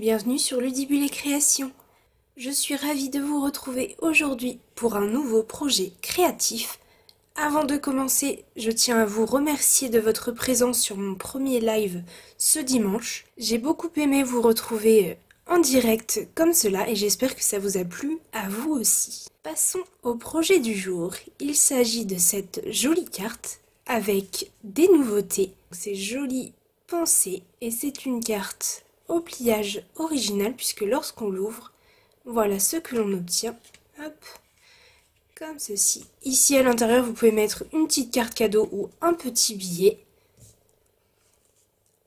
bienvenue sur Ludibule et Création. Je suis ravie de vous retrouver aujourd'hui pour un nouveau projet créatif. Avant de commencer, je tiens à vous remercier de votre présence sur mon premier live ce dimanche. J'ai beaucoup aimé vous retrouver en direct comme cela et j'espère que ça vous a plu à vous aussi. Passons au projet du jour. Il s'agit de cette jolie carte avec des nouveautés. Ces jolies pensées et c'est une carte au pliage original puisque lorsqu'on l'ouvre, voilà ce que l'on obtient. Hop, comme ceci. Ici à l'intérieur, vous pouvez mettre une petite carte cadeau ou un petit billet.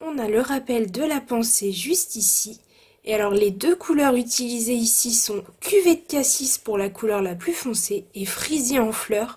On a le rappel de la pensée juste ici. Et alors les deux couleurs utilisées ici sont Cuvée de Cassis pour la couleur la plus foncée et Frisier en fleurs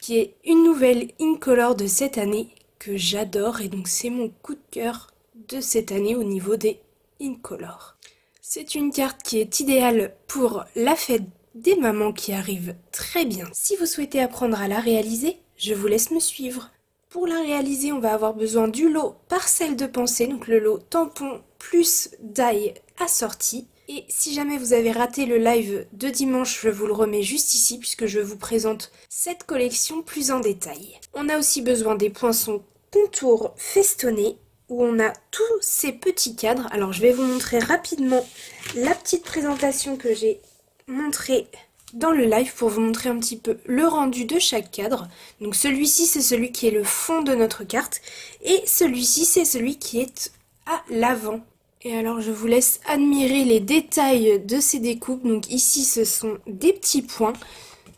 qui est une nouvelle Incolor de cette année que j'adore et donc c'est mon coup de cœur de cette année au niveau des Incolor. C'est une carte qui est idéale pour la fête des mamans qui arrive très bien. Si vous souhaitez apprendre à la réaliser, je vous laisse me suivre. Pour la réaliser, on va avoir besoin du lot Parcelle de pensée, donc le lot tampon plus die assorti. Et si jamais vous avez raté le live de dimanche, je vous le remets juste ici puisque je vous présente cette collection plus en détail. On a aussi besoin des poinçons contours festonnés où on a tous ces petits cadres. Alors je vais vous montrer rapidement la petite présentation que j'ai montrée dans le live pour vous montrer un petit peu le rendu de chaque cadre. Donc celui-ci c'est celui qui est le fond de notre carte et celui-ci c'est celui qui est à l'avant. Et alors je vous laisse admirer les détails de ces découpes. Donc ici ce sont des petits points.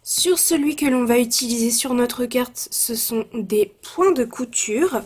Sur celui que l'on va utiliser sur notre carte, ce sont des points de couture.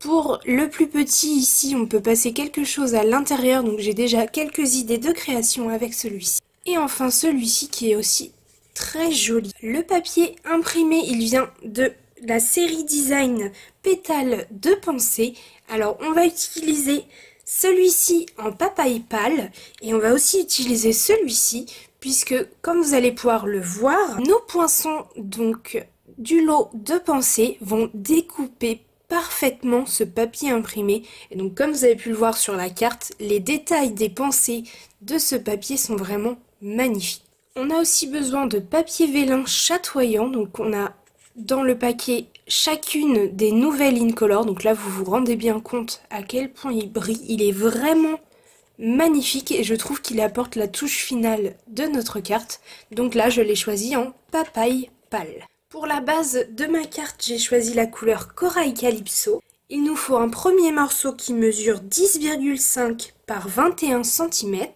Pour le plus petit ici, on peut passer quelque chose à l'intérieur, donc j'ai déjà quelques idées de création avec celui-ci. Et enfin celui-ci qui est aussi très joli. Le papier imprimé, il vient de la série design Pétales de pensée. Alors on va utiliser celui-ci en papaye pâle et on va aussi utiliser celui-ci puisque comme vous allez pouvoir le voir, nos poinçons donc du lot de pensée vont découper parfaitement ce papier imprimé et donc comme vous avez pu le voir sur la carte, les détails des pensées de ce papier sont vraiment magnifiques. On a aussi besoin de papier vélin chatoyant, donc on a dans le paquet chacune des nouvelles Incolor, donc là vous vous rendez bien compte à quel point il brille, il est vraiment magnifique et je trouve qu'il apporte la touche finale de notre carte, donc là je l'ai choisi en papaye pâle. Pour la base de ma carte, j'ai choisi la couleur Corail Calypso. Il nous faut un premier morceau qui mesure 10,5 par 21 cm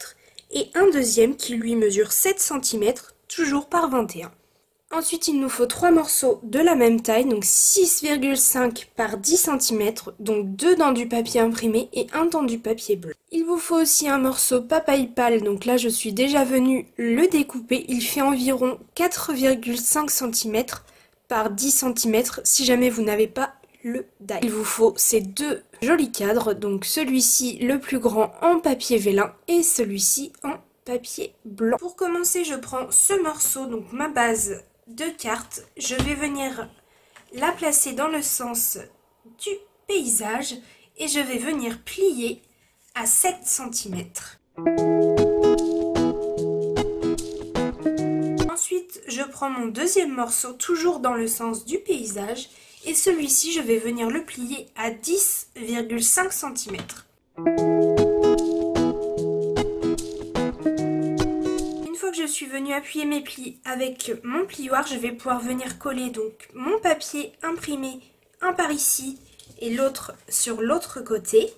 et un deuxième qui lui mesure 7 cm, toujours par 21. Ensuite, il nous faut 3 morceaux de la même taille, donc 6,5 par 10 cm, donc 2 dans du papier imprimé et 1 dans du papier bleu. Il vous faut aussi un morceau papaye pâle, donc là je suis déjà venue le découper, il fait environ 4,5 cm par 10 cm si jamais vous n'avez pas le die. Il vous faut ces deux jolis cadres, donc celui-ci le plus grand en papier vélin et celui-ci en papier blanc. Pour commencer, je prends ce morceau, donc ma base de carte, je vais venir la placer dans le sens du paysage et je vais venir plier à 7 cm. Ensuite, je prends mon deuxième morceau, toujours dans le sens du paysage, et celui-ci, je vais venir le plier à 10,5 cm. Je suis venue appuyer mes plis avec mon plioir, je vais pouvoir venir coller donc mon papier imprimé, un par ici et l'autre sur l'autre côté.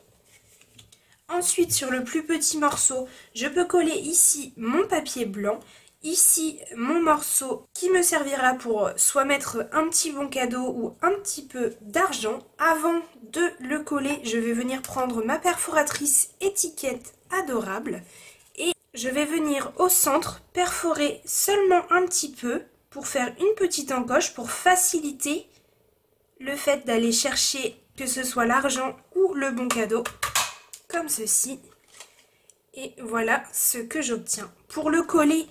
Ensuite, sur le plus petit morceau, je peux coller ici mon papier blanc, ici mon morceau qui me servira pour soit mettre un petit bon cadeau ou un petit peu d'argent. Avant de le coller, je vais venir prendre ma perforatrice étiquette adorable. Je vais venir au centre, perforer seulement un petit peu pour faire une petite encoche pour faciliter le fait d'aller chercher que ce soit l'argent ou le bon cadeau, comme ceci. Et voilà ce que j'obtiens. Pour le coller,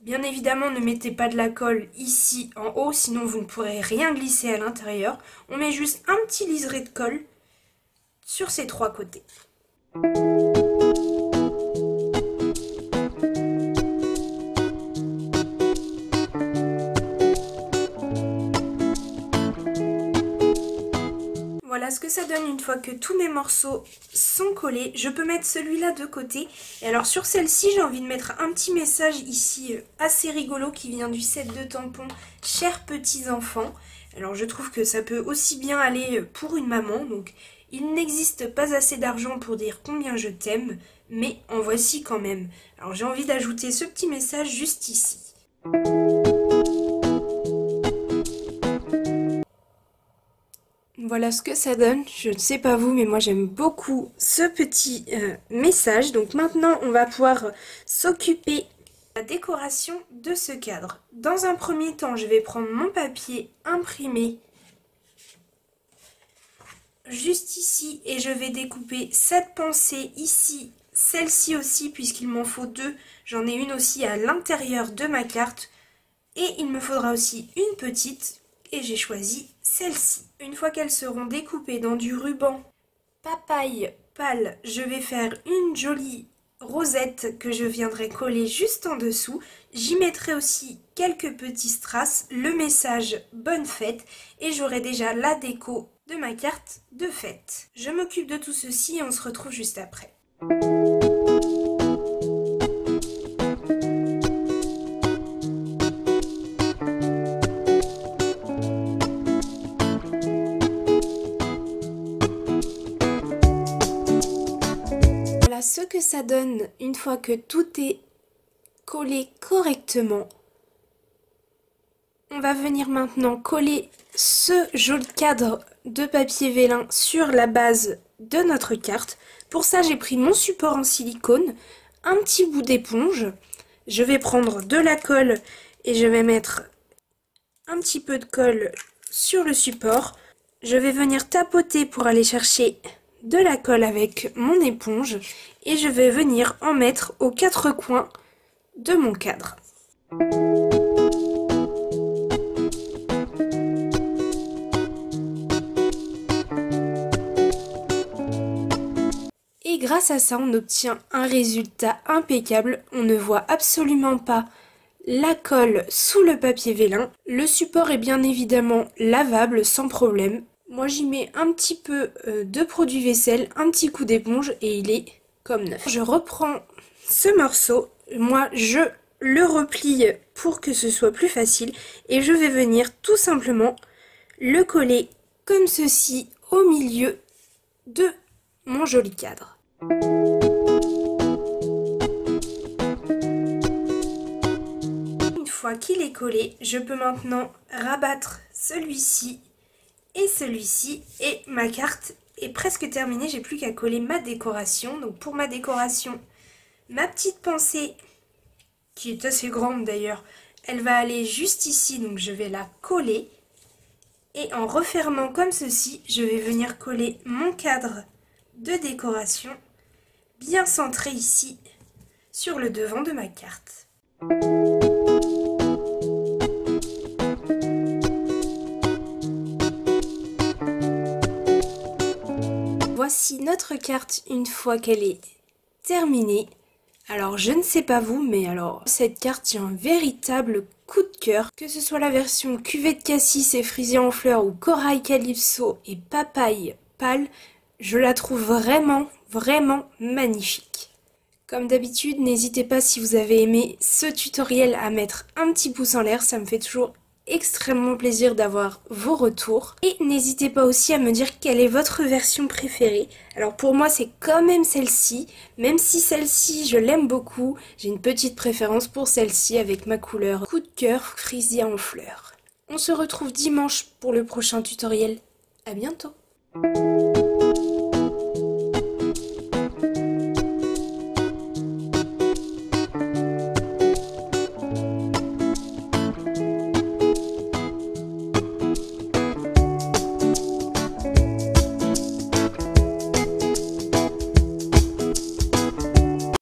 bien évidemment ne mettez pas de la colle ici en haut, sinon vous ne pourrez rien glisser à l'intérieur. On met juste un petit liseré de colle sur ces trois côtés. que ça donne une fois que tous mes morceaux sont collés. Je peux mettre celui-là de côté. Et alors sur celle-ci, j'ai envie de mettre un petit message ici assez rigolo qui vient du set de tampons Chers petits enfants. Alors je trouve que ça peut aussi bien aller pour une maman. Donc il n'existe pas assez d'argent pour dire combien je t'aime, mais en voici quand même. Alors j'ai envie d'ajouter ce petit message juste ici. Voilà ce que ça donne. Je ne sais pas vous, mais moi j'aime beaucoup ce petit message. Donc maintenant, on va pouvoir s'occuper de la décoration de ce cadre. Dans un premier temps, je vais prendre mon papier imprimé juste ici et je vais découper cette pensée ici, celle-ci aussi puisqu'il m'en faut deux. J'en ai une aussi à l'intérieur de ma carte et il me faudra aussi une petite et j'ai choisi celle-ci. Une fois qu'elles seront découpées dans du ruban papaye pâle, je vais faire une jolie rosette que je viendrai coller juste en dessous. J'y mettrai aussi quelques petits strass, le message bonne fête et j'aurai déjà la déco de ma carte de fête. Je m'occupe de tout ceci et on se retrouve juste après. Voilà ce que ça donne une fois que tout est collé correctement. On va venir maintenant coller ce joli cadre de papier vélin sur la base de notre carte. Pour ça, j'ai pris mon support en silicone, un petit bout d'éponge. Je vais prendre de la colle et je vais mettre un petit peu de colle sur le support. Je vais venir tapoter pour aller chercher de la colle avec mon éponge et je vais venir en mettre aux quatre coins de mon cadre. Et grâce à ça, on obtient un résultat impeccable. On ne voit absolument pas la colle sous le papier vélin. Le support est bien évidemment lavable sans problème. Moi, j'y mets un petit peu de produit vaisselle, un petit coup d'éponge et il est comme neuf. Je reprends ce morceau. Moi, je le replie pour que ce soit plus facile et je vais venir tout simplement le coller comme ceci au milieu de mon joli cadre. Une fois qu'il est collé, je peux maintenant rabattre celui-ci et celui-ci et ma carte est presque terminée. J'ai plus qu'à coller ma décoration. Donc pour ma décoration, ma petite pensée qui est assez grande d'ailleurs, elle va aller juste ici, donc je vais la coller et en refermant comme ceci, je vais venir coller mon cadre de décoration bien centré ici sur le devant de ma carte. Voici notre carte une fois qu'elle est terminée. Alors je ne sais pas vous, mais alors cette carte est un véritable coup de cœur. Que ce soit la version cuvette cassis et frisée en fleurs ou corail calypso et papaye pâle, je la trouve vraiment magnifique. Comme d'habitude, n'hésitez pas si vous avez aimé ce tutoriel à mettre un petit pouce en l'air, ça me fait toujours extrêmement plaisir d'avoir vos retours. Et n'hésitez pas aussi à me dire quelle est votre version préférée. Alors pour moi c'est quand même celle-ci, même si celle-ci je l'aime beaucoup, j'ai une petite préférence pour celle-ci avec ma couleur coup de cœur frisée en fleurs. On se retrouve dimanche pour le prochain tutoriel. À bientôt.